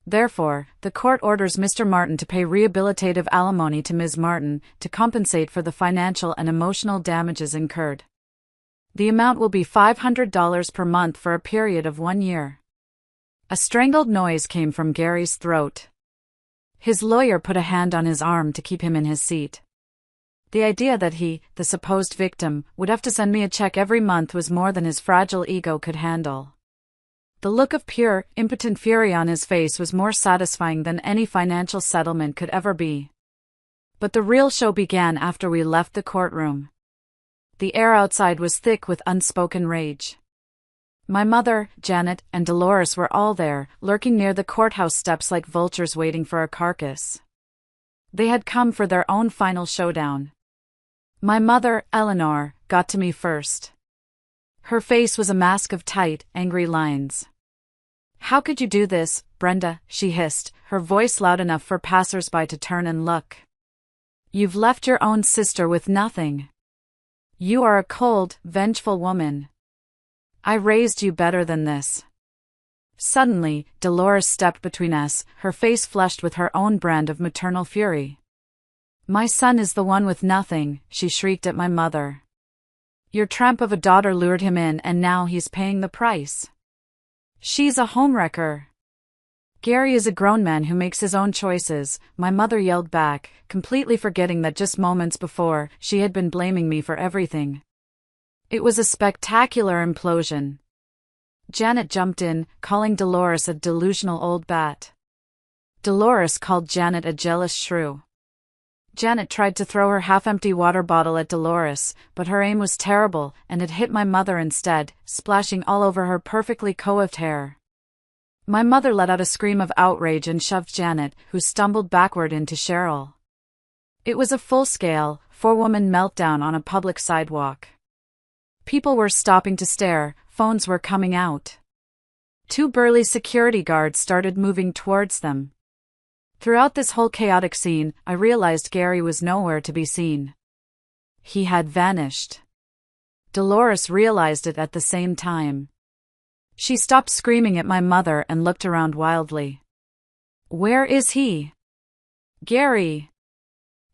Speaker 1: Therefore, the court orders Mr. Martin to pay rehabilitative alimony to Ms. Martin to compensate for the financial and emotional damages incurred. The amount will be $500 per month for a period of 1 year. A strangled noise came from Gary's throat. His lawyer put a hand on his arm to keep him in his seat. The idea that he, the supposed victim, would have to send me a check every month was more than his fragile ego could handle. The look of pure, impotent fury on his face was more satisfying than any financial settlement could ever be. But the real show began after we left the courtroom. The air outside was thick with unspoken rage. My mother, Janet, and Dolores were all there, lurking near the courthouse steps like vultures waiting for a carcass. They had come for their own final showdown. My mother, Eleanor, got to me first. Her face was a mask of tight, angry lines. "How could you do this, Brenda?" she hissed, her voice loud enough for passers-by to turn and look. "You've left your own sister with nothing. You are a cold, vengeful woman. I raised you better than this." Suddenly, Dolores stepped between us, her face flushed with her own brand of maternal fury. "My son is the one with nothing," she shrieked at my mother. "Your tramp of a daughter lured him in and now he's paying the price. She's a homewrecker." "Gary is a grown man who makes his own choices," my mother yelled back, completely forgetting that just moments before, she had been blaming me for everything. It was a spectacular implosion. Janet jumped in, calling Dolores a delusional old bat. Dolores called Janet a jealous shrew. Janet tried to throw her half-empty water bottle at Dolores, but her aim was terrible, and it hit my mother instead, splashing all over her perfectly coiffed hair. My mother let out a scream of outrage and shoved Janet, who stumbled backward, into Cheryl. It was a full-scale, four-woman meltdown on a public sidewalk. People were stopping to stare, phones were coming out. 2 burly security guards started moving towards them. Throughout this whole chaotic scene, I realized Gary was nowhere to be seen. He had vanished. Dolores realized it at the same time. She stopped screaming at my mother and looked around wildly. "Where is he? Gary!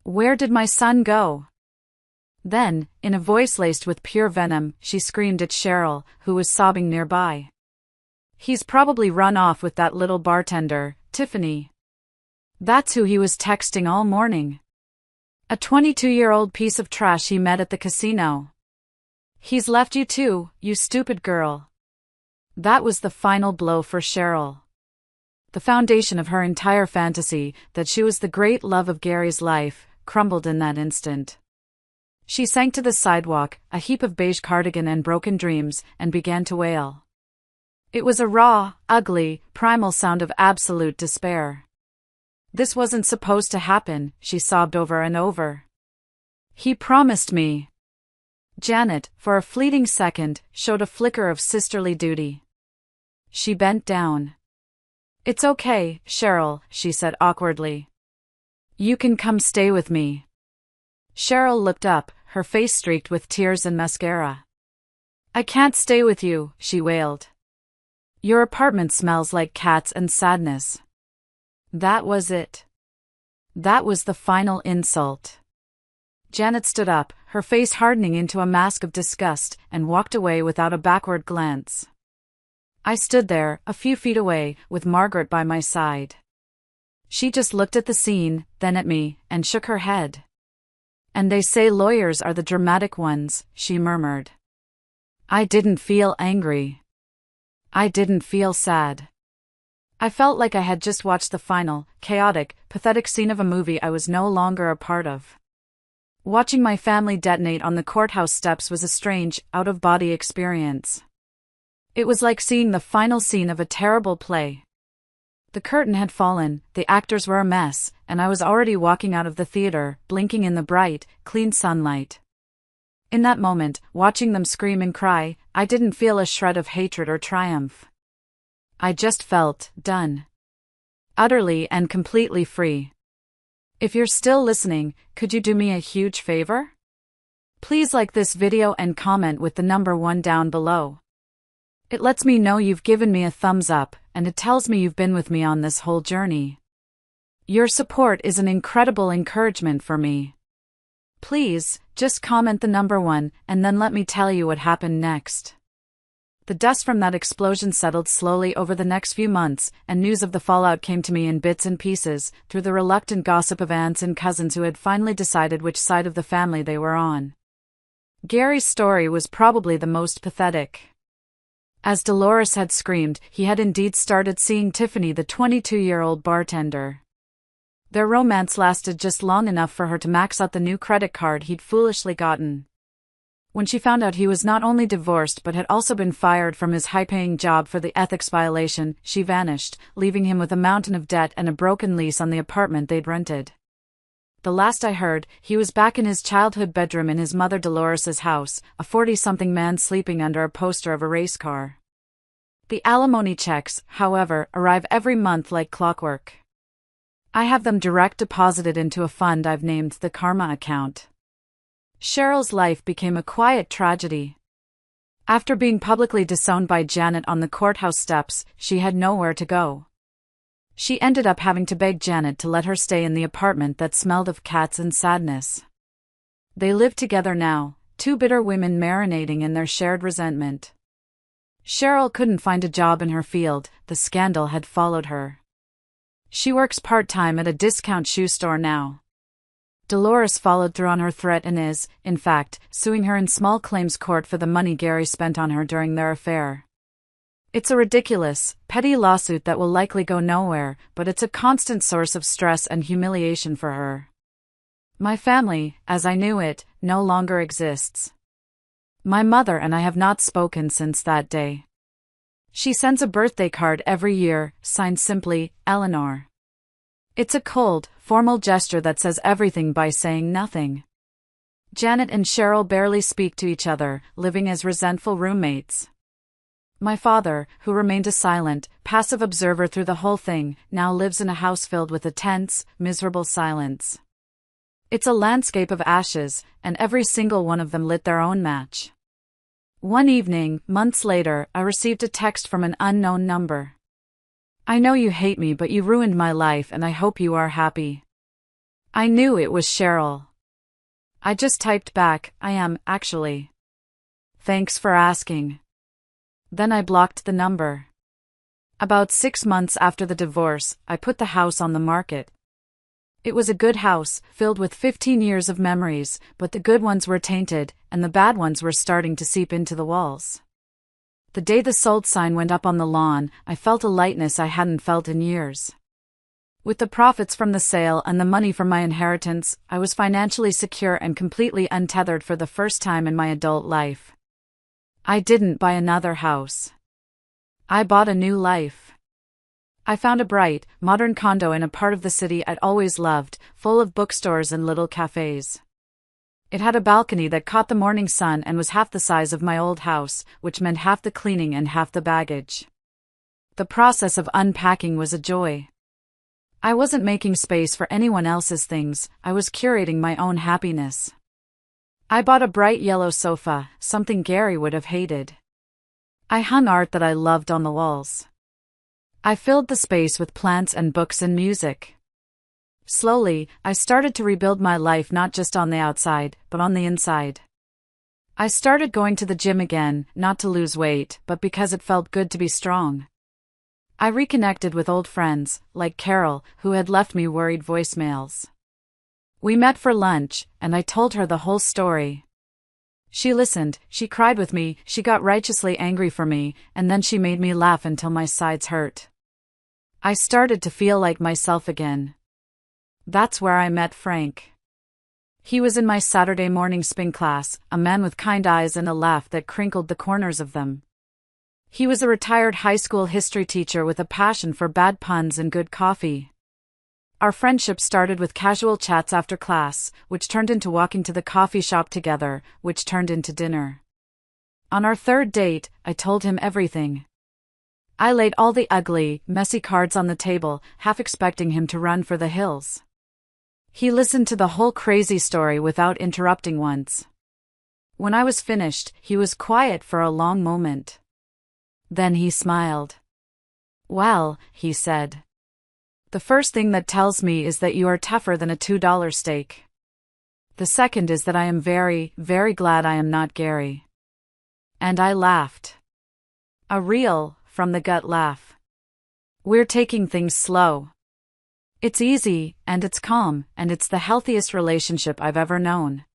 Speaker 1: Where did my son go?" Then, in a voice laced with pure venom, she screamed at Cheryl, who was sobbing nearby. "He's probably run off with that little bartender, Tiffany. That's who he was texting all morning." A 22-year-old piece of trash he met at the casino. He's left you too, you stupid girl. That was the final blow for Cheryl. The foundation of her entire fantasy, that she was the great love of Gary's life, crumbled in that instant. She sank to the sidewalk, a heap of beige cardigan and broken dreams, and began to wail. It was a raw, ugly, primal sound of absolute despair. This wasn't supposed to happen, she sobbed over and over. He promised me. Janet, for a fleeting second, showed a flicker of sisterly duty. She bent down. It's okay, Cheryl, she said awkwardly. You can come stay with me. Cheryl looked up, her face streaked with tears and mascara. I can't stay with you, she wailed. Your apartment smells like cats and sadness. That was it. That was the final insult. Janet stood up, her face hardening into a mask of disgust, and walked away without a backward glance. I stood there, a few feet away, with Margaret by my side. She just looked at the scene, then at me, and shook her head. And they say lawyers are the dramatic ones, she murmured. I didn't feel angry. I didn't feel sad. I felt like I had just watched the final, chaotic, pathetic scene of a movie I was no longer a part of. Watching my family detonate on the courthouse steps was a strange, out-of-body experience. It was like seeing the final scene of a terrible play. The curtain had fallen, the actors were a mess, and I was already walking out of the theater, blinking in the bright, clean sunlight. In that moment, watching them scream and cry, I didn't feel a shred of hatred or triumph. I just felt done. Utterly and completely free. If you're still listening, could you do me a huge favor? Please like this video and comment with the number 1 down below. It lets me know you've given me a thumbs up, and it tells me you've been with me on this whole journey. Your support is an incredible encouragement for me. Please, just comment the number 1, and then let me tell you what happened next. The dust from that explosion settled slowly over the next few months, and news of the fallout came to me in bits and pieces, through the reluctant gossip of aunts and cousins who had finally decided which side of the family they were on. Gary's story was probably the most pathetic. As Dolores had screamed, he had indeed started seeing Tiffany, the 22-year-old bartender. Their romance lasted just long enough for her to max out the new credit card he'd foolishly gotten. When she found out he was not only divorced but had also been fired from his high-paying job for the ethics violation, she vanished, leaving him with a mountain of debt and a broken lease on the apartment they'd rented. The last I heard, he was back in his childhood bedroom in his mother Dolores's house, a 40-something man sleeping under a poster of a race car. The alimony checks, however, arrive every month like clockwork. I have them direct deposited into a fund I've named the Karma account. Cheryl's life became a quiet tragedy. After being publicly disowned by Janet on the courthouse steps, she had nowhere to go. She ended up having to beg Janet to let her stay in the apartment that smelled of cats and sadness. They lived together now, 2 bitter women marinating in their shared resentment. Cheryl couldn't find a job in her field, the scandal had followed her. She works part-time at a discount shoe store now. Dolores followed through on her threat and is, in fact, suing her in small claims court for the money Gary spent on her during their affair. It's a ridiculous, petty lawsuit that will likely go nowhere, but it's a constant source of stress and humiliation for her. My family, as I knew it, no longer exists. My mother and I have not spoken since that day. She sends a birthday card every year, signed simply, Eleanor. It's a cold, formal gesture that says everything by saying nothing. Janet and Cheryl barely speak to each other, living as resentful roommates. My father, who remained a silent, passive observer through the whole thing, now lives in a house filled with a tense, miserable silence. It's a landscape of ashes, and every single one of them lit their own match. One evening, months later, I received a text from an unknown number. I know you hate me, but you ruined my life and I hope you are happy. I knew it was Cheryl. I just typed back, I am, actually. Thanks for asking. Then I blocked the number. About 6 months after the divorce, I put the house on the market. It was a good house, filled with 15 years of memories, but the good ones were tainted, and the bad ones were starting to seep into the walls. The day the sold sign went up on the lawn, I felt a lightness I hadn't felt in years. With the profits from the sale and the money from my inheritance, I was financially secure and completely untethered for the first time in my adult life. I didn't buy another house. I bought a new life. I found a bright, modern condo in a part of the city I'd always loved, full of bookstores and little cafes. It had a balcony that caught the morning sun and was half the size of my old house, which meant half the cleaning and half the baggage. The process of unpacking was a joy. I wasn't making space for anyone else's things, I was curating my own happiness. I bought a bright yellow sofa, something Gary would have hated. I hung art that I loved on the walls. I filled the space with plants and books and music. Slowly, I started to rebuild my life not just on the outside, but on the inside. I started going to the gym again, not to lose weight, but because it felt good to be strong. I reconnected with old friends, like Carol, who had left me worried voicemails. We met for lunch, and I told her the whole story. She listened, she cried with me, she got righteously angry for me, and then she made me laugh until my sides hurt. I started to feel like myself again. That's where I met Frank. He was in my Saturday morning spin class, a man with kind eyes and a laugh that crinkled the corners of them. He was a retired high school history teacher with a passion for bad puns and good coffee. Our friendship started with casual chats after class, which turned into walking to the coffee shop together, which turned into dinner. On our third date, I told him everything. I laid all the ugly, messy cards on the table, half expecting him to run for the hills. He listened to the whole crazy story without interrupting once. When I was finished, he was quiet for a long moment. Then he smiled. "Well," he said. "The first thing that tells me is that you are tougher than a $2 steak. The second is that I am very, very glad I am not Gary." And I laughed. A real, from-the-gut laugh. We're taking things slow. It's easy, and it's calm, and it's the healthiest relationship I've ever known.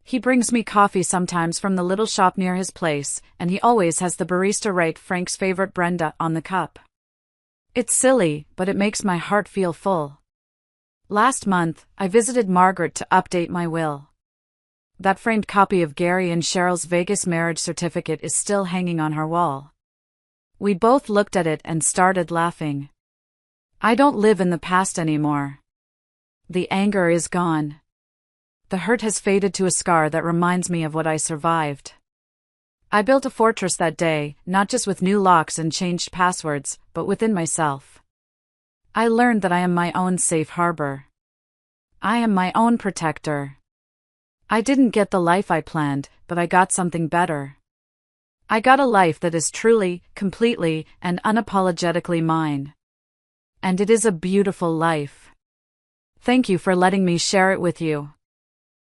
Speaker 1: He brings me coffee sometimes from the little shop near his place, and he always has the barista write Frank's favorite Brenda on the cup. It's silly, but it makes my heart feel full. Last month, I visited Margaret to update my will. That framed copy of Gary and Cheryl's Vegas marriage certificate is still hanging on her wall. We both looked at it and started laughing. I don't live in the past anymore. The anger is gone. The hurt has faded to a scar that reminds me of what I survived. I built a fortress that day, not just with new locks and changed passwords, but within myself. I learned that I am my own safe harbor. I am my own protector. I didn't get the life I planned, but I got something better. I got a life that is truly, completely, and unapologetically mine. And it is a beautiful life. Thank you for letting me share it with you.